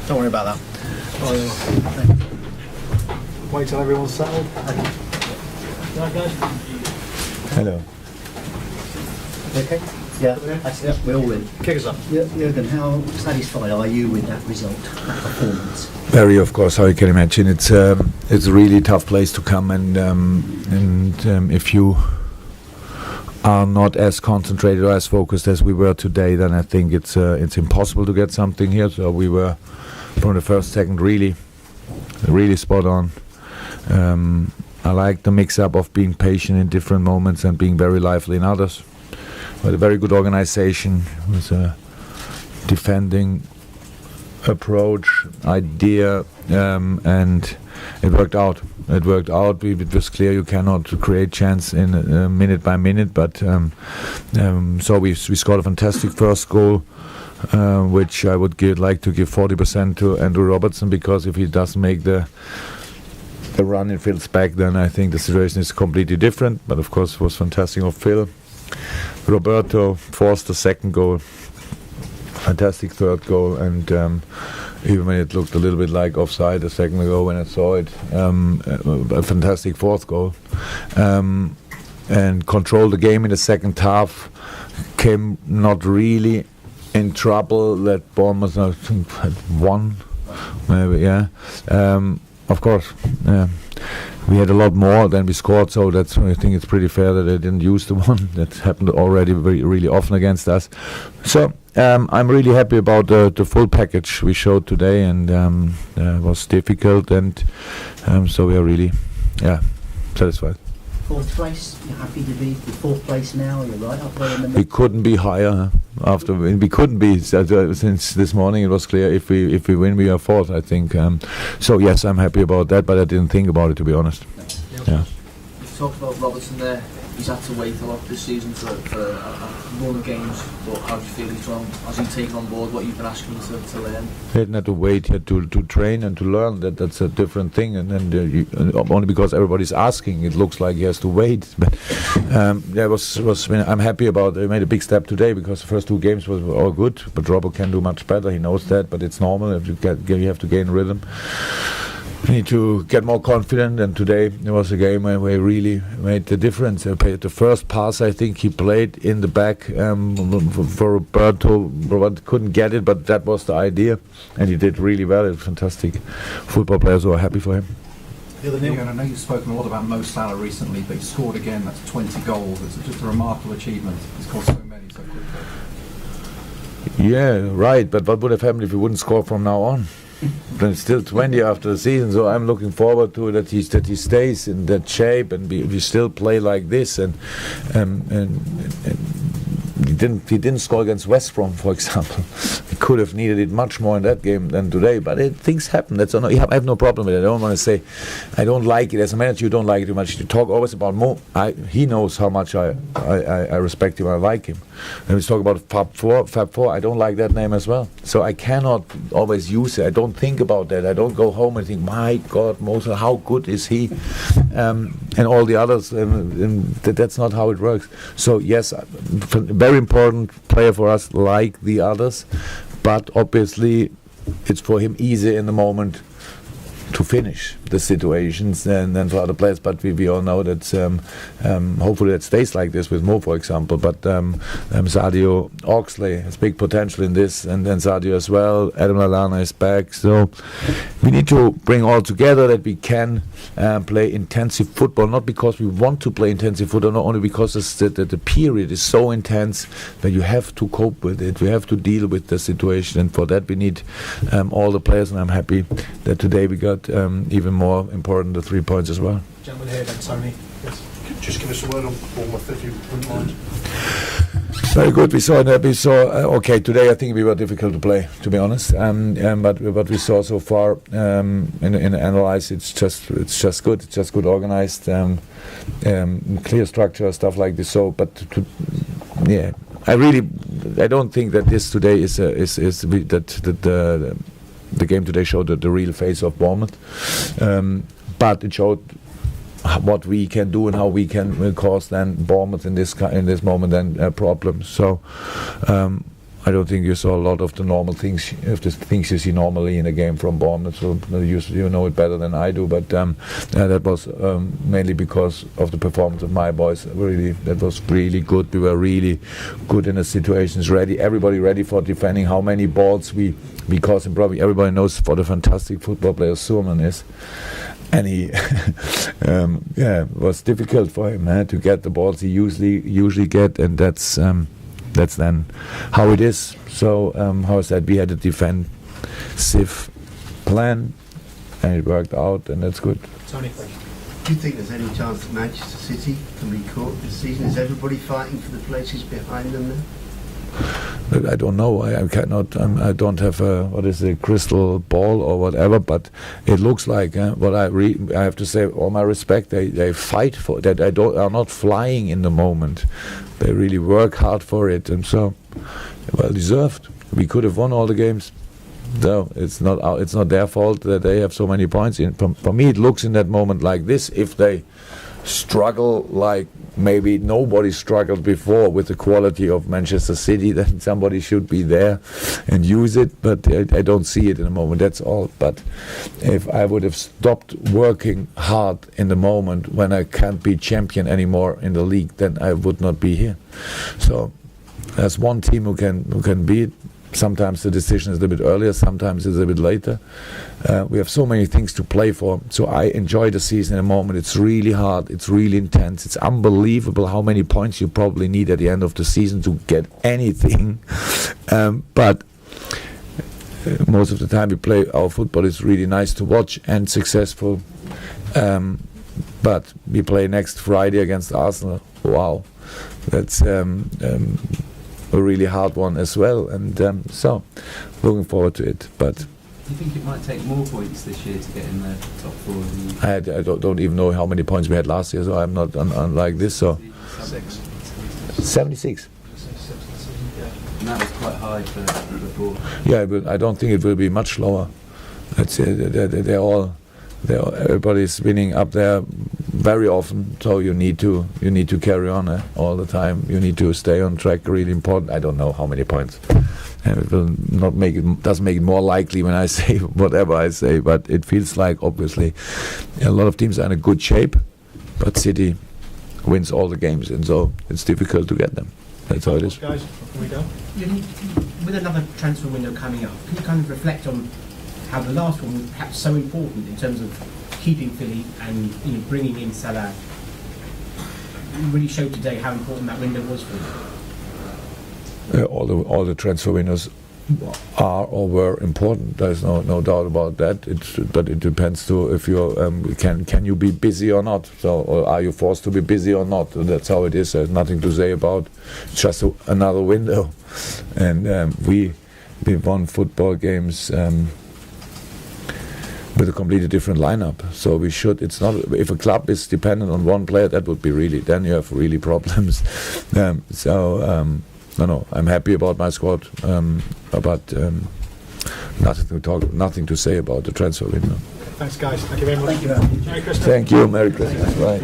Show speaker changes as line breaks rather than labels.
Don't worry about that.
Wait till everyone's settled. Right, guys.
Hello.
Okay? Yeah, that's it. We're all in.
Kick us off.
Jurgen, how satisfied are you with that result, that performance?
Very, of course. How you can imagine, it's a really tough place to come, and if you are not as concentrated or as focused as we were today, then I think it's impossible to get something here. So we were from the first second really spot on. I like the mix-up of being patient in different moments and being very lively in others. But a very good organization with a defending approach, idea, and it worked out. It was clear you cannot create chance in minute by minute, but so we scored a fantastic first goal, which I would like to give 40% to Andrew Robertson, because if he doesn't make the run in Phil's back, then I think the situation is completely different. But of course it was fantastic of Phil. Roberto forced the second goal, fantastic third goal, and even when it looked a little bit like offside a second ago when I saw it, a fantastic fourth goal, and controlled the game in the second half. Came not really in trouble. That Bournemouth I think had one, maybe, yeah. Of course, we had a lot more than we scored, so that's, I think it's pretty fair that they didn't use the one. That happened already really often against us. So I'm really happy about the full package we showed today, and it was difficult, and so we are really satisfied.
Fourth place, you're happy to be in fourth place now? You're right up there in the middle.
We couldn't be higher. After we couldn't be since this morning. It was clear if we win, we are fourth, I think. So yes, I'm happy about that, but I didn't think about it, to be honest. Yeah.
You've talked about Robertson there. He's had to wait a lot this season for a run of games. But how do you feel he's from? Has he taken on board what you've been asking him to learn?
He didn't have to wait. He had to train and to learn. That's a different thing. And then only because everybody's asking, it looks like he has to wait. But I'm happy about. He made a big step today, because the first two games were all good. But Robert can do much better. He knows that. But it's normal. You have to gain rhythm. We need to get more confident, and today it was a game where he really made the difference. The first pass, I think he played in the back for Roberto. Robert couldn't get it, but that was the idea, and he did really well. It's fantastic football players who are happy for him.
Jurgen, I know you've spoken a lot about Mo Salah recently, but he scored again. That's 20 goals. It's just a remarkable achievement. He's scored so many so quickly.
Yeah, right. But what would have happened if he wouldn't score from now on? Then it's still 20 after the season, so I'm looking forward to that he stays in that shape, and we still play like this. And he didn't score against West Brom, for example. He could have needed it much more in that game than today, but things happen. I have no problem with it. I don't want to say I don't like it. As a manager, you don't like it too much. You talk always about Mo. He knows how much I respect him. I like him. And we talk about Fab Four. I don't like that name as well. So I cannot always use it. I don't think about that. I don't go home and think, my God, Mo Salah, how good is he? And all the others. And that's not how it works. So yes, very important player for us, like the others. But obviously, it's for him easy in the moment to finish the situations than for other players. But we all know that hopefully that stays like this with Mo, for example. But Sadio Oxley has big potential in this, and then Sadio as well. Adam Lallana is back. So we need to bring all together that we can play intensive football, not because we want to play intensive football, not only because the period is so intense that you have to cope with it. We have to deal with the situation, and for that we need all the players, and I'm happy that today we got even more important the 3 points as well.
Gentlemen here, then Tony. Yes.
Just give us a word on Bournemouth, if you wouldn't mind.
Very good. We saw okay, today I think we were difficult to play, to be honest. But what we saw so far in analyze, it's just good. It's just good organized, clear structure, stuff like this. So, but I don't think that this today is the game today showed the real face of Bournemouth, but it showed what we can do and how we can cause then Bournemouth in this moment then problems. So I don't think you saw a lot of the normal things, of the things you see normally in a game from Bournemouth. So you know it better than I do. But that was mainly because of the performance of my boys. Really, that was really good. We were really good in the situations. Ready, everybody ready for defending. How many balls we caused him? Probably everybody knows what a fantastic football player Surman is. And he, it was difficult for him to get the balls he usually get, and that's then how it is. So how I said, we had a defensive plan, and it worked out, and that's good.
Tony.
Do you think there's any chance that Manchester City can be caught this season? Is everybody fighting for the places behind them now?
I don't know. I cannot. I don't have a crystal ball or whatever. But it looks like what I have to say. All my respect, they fight for that. Are not flying in the moment. They really work hard for it, and so well deserved. We could have won all the games. So it's not their fault that they have so many points. For me, it looks in that moment like this. If they struggle like maybe nobody struggled before with the quality of Manchester City, then somebody should be there and use it, but I don't see it in the moment, that's all. But if I would have stopped working hard in the moment when I can't be champion anymore in the league, then I would not be here. So there's one team who can beat. Sometimes the decision is a bit earlier, sometimes it's a bit later. We have so many things to play for. So I enjoy the season in a moment. It's really hard, it's really intense. It's unbelievable how many points you probably need at the end of the season to get anything. But most of the time we play our football is really nice to watch and successful. But we play next Friday against Arsenal. Wow, that's a really hard one as well, and so looking forward to it. But
do you think it might take more points this year to get in the top four?
I don't even know how many points we had last year, so I'm not unlike this. So 76.
And that was quite high for Liverpool.
Yeah, but I don't think it will be much lower. Everybody's winning up there very often, so you need to carry on all the time. You need to stay on track. Really important. I don't know how many points, and it will not doesn't make it more likely when I say whatever I say. But it feels like obviously a lot of teams are in a good shape, but City wins all the games, and so it's difficult to get them. That's how it is.
Guys, before we go.
With another transfer window coming up, can you kind of reflect on how the last one was perhaps so important in terms of keeping Philly and bringing in Salah? You really showed today how important that window was for you.
All the transfer windows are or were important. There's no doubt about that. But it depends too if you can you be busy or not. So or are you forced to be busy or not? That's how it is. There's nothing to say about. It's just another window, and we won football games. With a completely different lineup, so we should. It's not if a club is dependent on one player, that would be really. Then you have really problems. No, I'm happy about my squad, but nothing to say about the transfer window.
Thanks, guys. Thank you very much.
Thank you very much.
Merry Christmas.
Thank you. Merry Christmas. Bye.